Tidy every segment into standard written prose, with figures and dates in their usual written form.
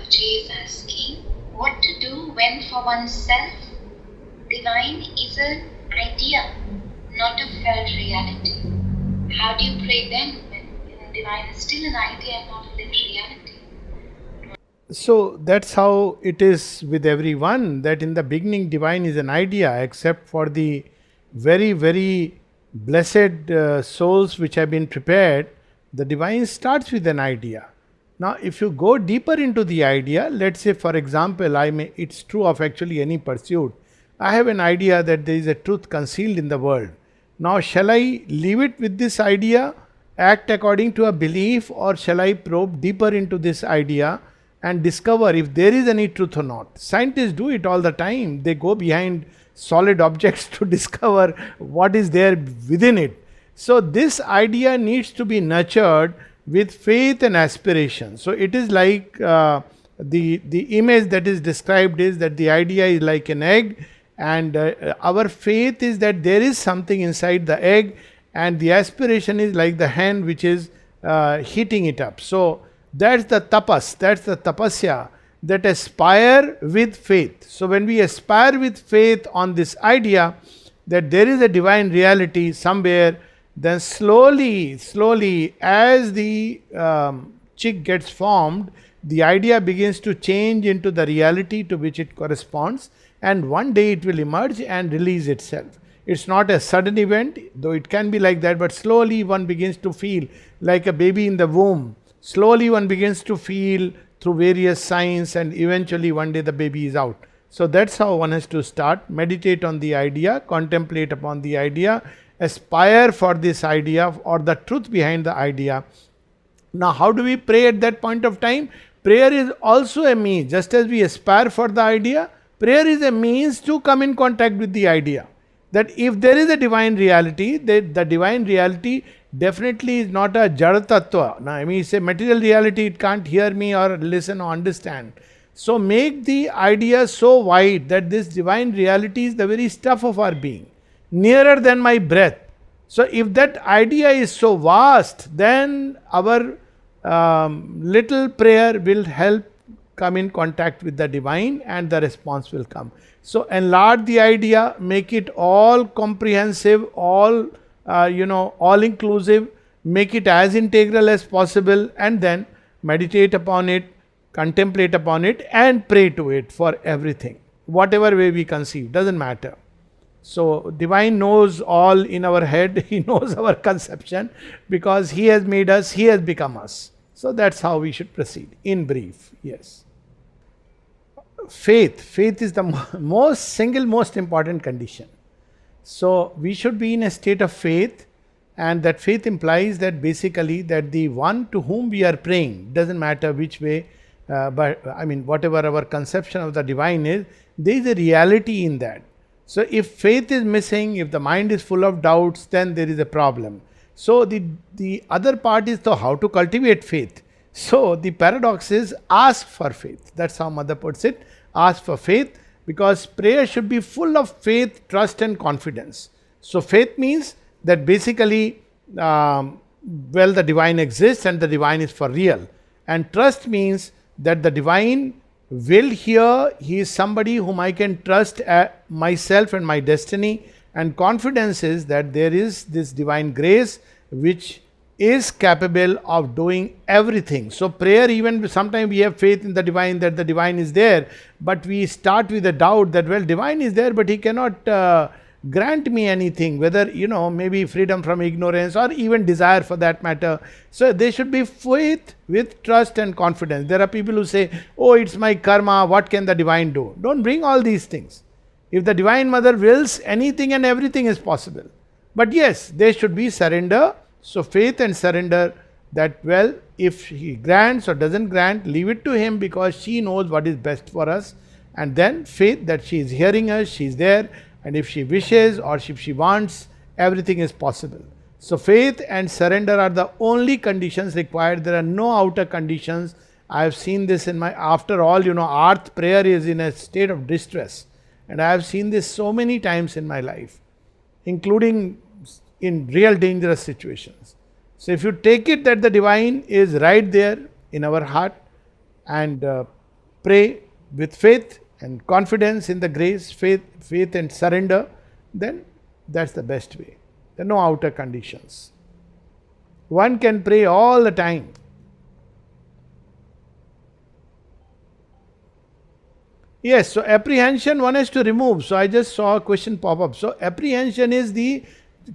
Suchi is asking what to do when for oneself divine is an idea, not a felt reality. How do you pray then when divine is still an idea and not a lived reality? So that's how it is with everyone, that in the beginning divine is an idea, except for the very, very blessed souls which have been prepared. The divine starts with an idea. Now, if you go deeper into the idea, let's say, for example, it's true of actually any pursuit. I have an idea that there is a truth concealed in the world. Now, shall I leave it with this idea, act according to a belief, or shall I probe deeper into this idea and discover if there is any truth or not? Scientists do it all the time. They go behind solid objects to discover what is there within it. So, this idea needs to be nurtured with faith and aspiration. So, it is like the image that is described is that the idea is like an egg, and our faith is that there is something inside the egg, and the aspiration is like the hen which is heating it up. So, that's the tapas, that's the tapasya, that aspire with faith. So, when we aspire with faith on this idea that there is a divine reality somewhere, then slowly, as the chick gets formed, the idea begins to change into the reality to which it corresponds, and one day it will emerge and release itself. It's not a sudden event, though it can be like that, but slowly one begins to feel like a baby in the womb. Slowly one begins to feel through various signs, and eventually one day the baby is out. So that's how one has to start. Meditate on the idea, contemplate upon the idea, aspire for this idea or the truth behind the idea. Now, how do we pray at that point of time? Prayer is also a means. Just as we aspire for the idea, prayer is a means to come in contact with the idea. That if there is a divine reality, the divine reality definitely is not a jada tattva. Now, I mean, it's a material reality, it can't hear me or listen or understand. So, make the idea so wide that this divine reality is the very stuff of our being, nearer than my breath. So, if that idea is so vast, then our little prayer will help come in contact with the divine, and the response will come. So, enlarge the idea, make it all comprehensive, all all inclusive, make it as integral as possible, and then meditate upon it, contemplate upon it, and pray to it for everything. Whatever way we conceive, doesn't matter. So, divine knows all in our head, he knows our conception, because he has made us, he has become us. So, that's how we should proceed, in brief. Yes. Faith is the most important condition. So, we should be in a state of faith, and that faith implies that basically that the one to whom we are praying, doesn't matter which way, but I mean, whatever our conception of the divine is, there is a reality in that. So, if faith is missing, if the mind is full of doubts, then there is a problem. So, the other part is to how to cultivate faith. So, the paradox is ask for faith. That's how Mother puts it. Ask for faith, because prayer should be full of faith, trust, and confidence. So, faith means that basically, the divine exists and the divine is for real. And trust means that the divine will hear, he is somebody whom I can trust myself and my destiny. And confidence is that there is this divine grace which is capable of doing everything. So, prayer, even sometimes we have faith in the divine, that the divine is there, but we start with a doubt that, well, divine is there, but he cannot grant me anything, whether, maybe freedom from ignorance or even desire for that matter. So, there should be faith with trust and confidence. There are people who say, oh, it's my karma, what can the divine do? Don't bring all these things. If the Divine Mother wills, anything and everything is possible. But yes, there should be surrender. So, faith and surrender, that, well, if he grants or doesn't grant, leave it to him, because she knows what is best for us. And then faith that she is hearing us, she is there, and if she wishes or if she wants, everything is possible. So, faith and surrender are the only conditions required. There are no outer conditions. I have seen this after all, Arth prayer is in a state of distress. And I have seen this so many times in my life, including in real dangerous situations. So, if you take it that the divine is right there in our heart, and pray with faith and confidence in the grace, faith and surrender, then that's the best way. There are no outer conditions. One can pray all the time. Yes, so apprehension one has to remove. So I just saw a question pop up. So apprehension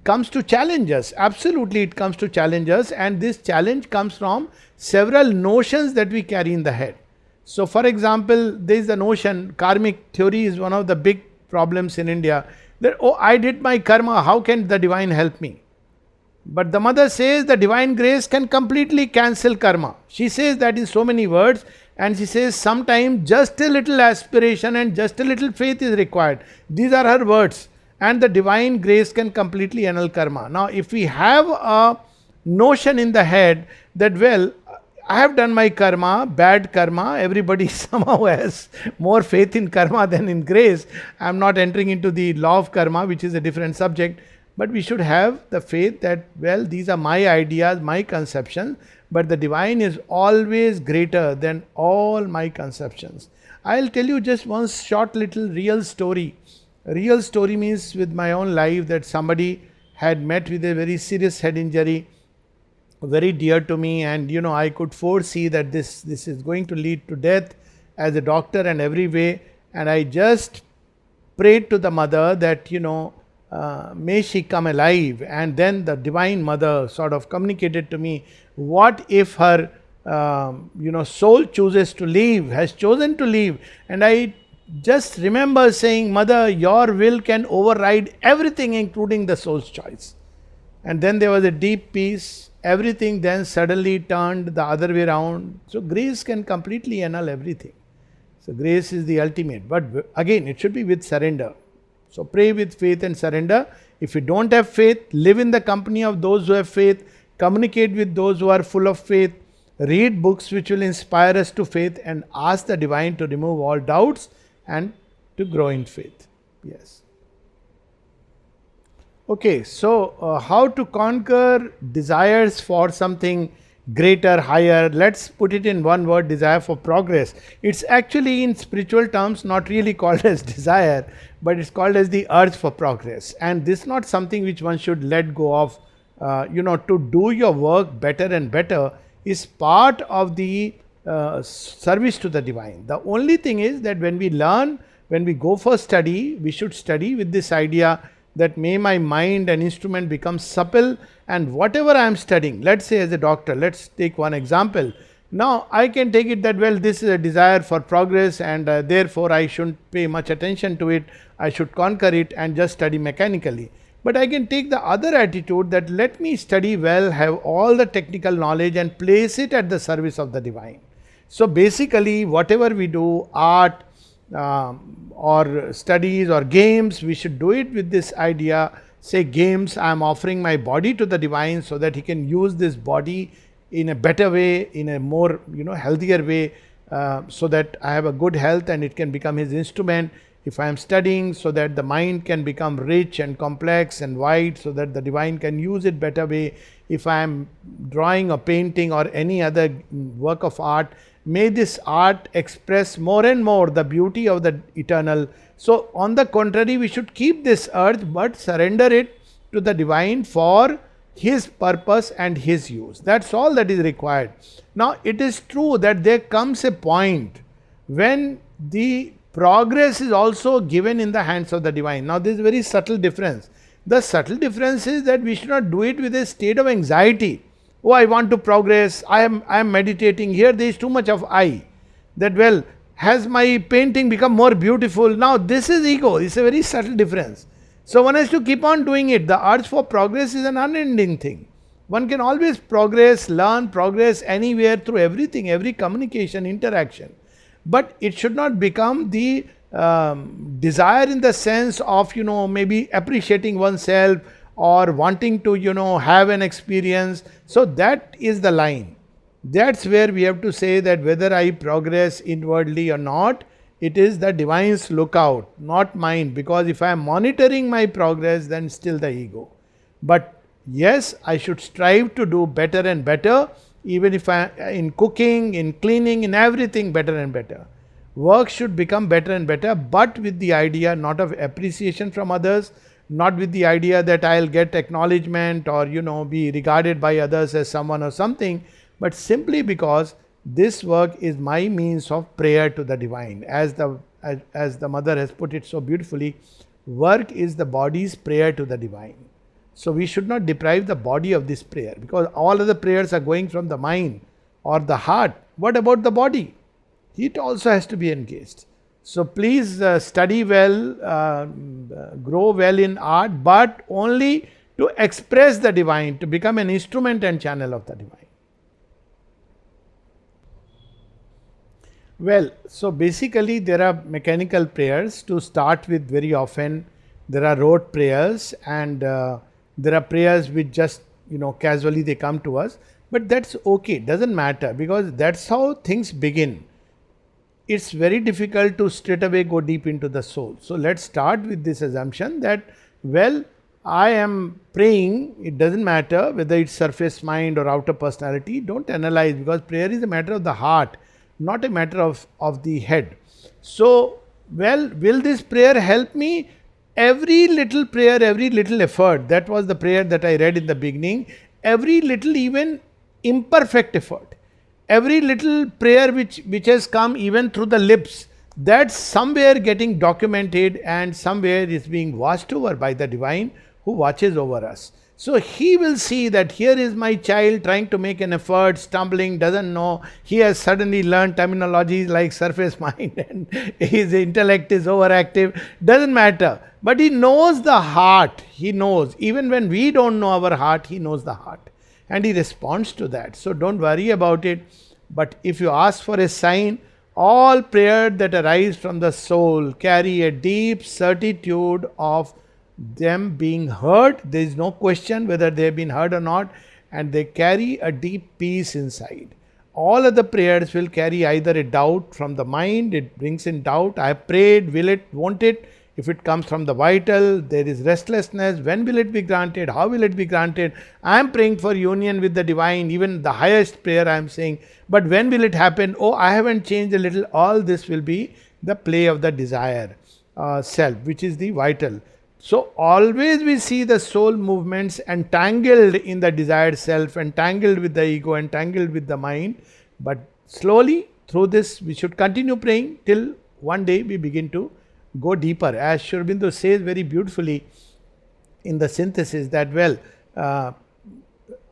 comes to challenge us. Absolutely, it comes to challenge us, and this challenge comes from several notions that we carry in the head. So, for example, there is the notion, karmic theory is one of the big problems in India, that, oh, I did my karma, how can the divine help me? But the mother says the divine grace can completely cancel karma. She says that in so many words, and she says sometimes just a little aspiration and just a little faith is required. These are her words. And the divine grace can completely annul karma. Now, if we have a notion in the head that, well, I have done my karma, bad karma, everybody somehow has more faith in karma than in grace. I am not entering into the law of karma, which is a different subject. But we should have the faith that, well, these are my ideas, my conceptions, but the divine is always greater than all my conceptions. I'll tell you just one short little real story. A real story means with my own life, that somebody had met with a very serious head injury, very dear to me, and I could foresee that this is going to lead to death as a doctor and every way, and I just prayed to the mother that may she come alive. And then the divine mother sort of communicated to me, what if her soul chooses to leave, has chosen to leave. And I just remember saying, Mother, your will can override everything, including the soul's choice. And then there was a deep peace. Everything then suddenly turned the other way around. So grace can completely annul everything. So grace is the ultimate. But again, it should be with surrender. So pray with faith and surrender. If you don't have faith, live in the company of those who have faith. Communicate with those who are full of faith. Read books which will inspire us to faith, and ask the divine to remove all doubts and to grow in faith. Yes. Okay, so how to conquer desires for something greater, higher? Let's put it in one word, desire for progress. It's actually in spiritual terms not really called as desire, but it's called as the urge for progress. And this is not something which one should let go of. To do your work better and better is part of the service to the divine. The only thing is that when we learn, when we go for study, we should study with this idea that may my mind and instrument become supple, and whatever I am studying, let's say as a doctor, let's take one example. Now I can take it that, well, this is a desire for progress, and therefore I shouldn't pay much attention to it, I should conquer it and just study mechanically. But I can take the other attitude that let me study well, have all the technical knowledge and place it at the service of the divine. So basically whatever we do, art or studies or games, we should do it with this idea. Say games, I am offering my body to the divine so that he can use this body in a better way, in a more healthier way, so that I have a good health and it can become his instrument. If I am studying, so that the mind can become rich and complex and wide, so that the divine can use it better way. If I am drawing or painting or any other work of art, may this art express more and more the beauty of the eternal. So on the contrary, we should keep this urge but surrender it to the divine for his purpose and his use. That's all that is required. Now it is true that there comes a point when the progress is also given in the hands of the divine. Now there is a very subtle difference. The subtle difference is that we should not do it with a state of anxiety. Oh, I want to progress, I am meditating. Here there is too much of I. That, well, has my painting become more beautiful? Now this is ego. It's a very subtle difference. So one has to keep on doing it. The urge for progress is an unending thing. One can always progress, learn, progress anywhere, through everything, every communication, interaction. But it should not become the desire in the sense of maybe appreciating oneself or wanting to have an experience. So that is the line. That's where we have to say that whether I progress inwardly or not, it is the divine's lookout, not mine. Because if I am monitoring my progress, then still the ego. But yes, I should strive to do better and better, even if I in cooking, in cleaning, in everything better and better. Work should become better and better, but with the idea not of appreciation from others, not with the idea that I'll get acknowledgement or be regarded by others as someone or something, but simply because this work is my means of prayer to the divine. As the mother has put it so beautifully, work is the body's prayer to the divine. So we should not deprive the body of this prayer, because all other prayers are going from the mind or the heart. What about the body? It also has to be engaged. So please study well, grow well in art, but only to express the divine, to become an instrument and channel of the divine. Well, so basically there are mechanical prayers to start with. Very often there are rote prayers, and there are prayers which just casually they come to us, but that's okay, doesn't matter, because that's how things begin. It's very difficult to straight away go deep into the soul. So let's start with this assumption that, well, I am praying, it doesn't matter whether it's surface mind or outer personality. Don't analyze, because prayer is a matter of the heart, not a matter of the head. So, well, will this prayer help me? Every little prayer, every little effort, that was the prayer that I read in the beginning, every little, even imperfect effort, every little prayer which has come even through the lips, that's somewhere getting documented and somewhere is being watched over by the divine who watches over us. So he will see that here is my child trying to make an effort, stumbling, doesn't know. He has suddenly learned terminologies like surface mind and his intellect is overactive. Doesn't matter. But he knows the heart. He knows. Even when we don't know our heart, he knows the heart. And he responds to that. So don't worry about it. But if you ask for a sign, all prayers that arise from the soul carry a deep certitude of them being heard. There is no question whether they have been heard or not, and they carry a deep peace inside. All other prayers will carry either a doubt from the mind, it brings in doubt, I have prayed, will it, won't it? If it comes from the vital, there is restlessness, when will it be granted, how will it be granted? I am praying for union with the divine, even the highest prayer I am saying, but when will it happen? Oh, I haven't changed a little. All this will be the play of the desire self, which is the vital. So always we see the soul movements entangled in the desired self, entangled with the ego, entangled with the mind. But slowly through this we should continue praying till one day we begin to go deeper. As Sri Aurobindo says very beautifully in the synthesis that, well,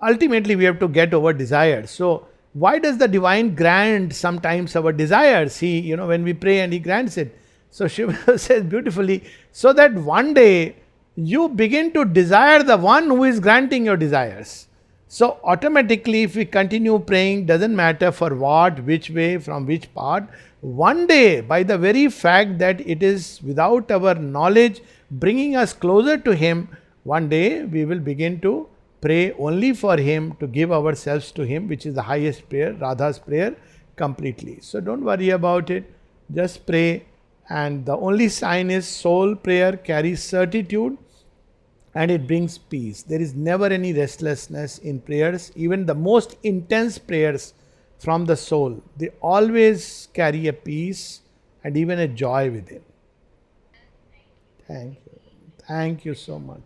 ultimately we have to get over desires. So why does the divine grant sometimes our desires? He, when we pray and he grants it. So Shiva says beautifully, so that one day you begin to desire the one who is granting your desires. So automatically if we continue praying, doesn't matter for what, which way, from which part, one day by the very fact that it is without our knowledge bringing us closer to him, one day we will begin to pray only for him, to give ourselves to him, which is the highest prayer, Radha's prayer, completely. So don't worry about it, just pray. And the only sign is soul prayer carries certitude and it brings peace. There is never any restlessness in prayers. Even the most intense prayers from the soul, they always carry a peace and even a joy within. Thank you. Thank you so much.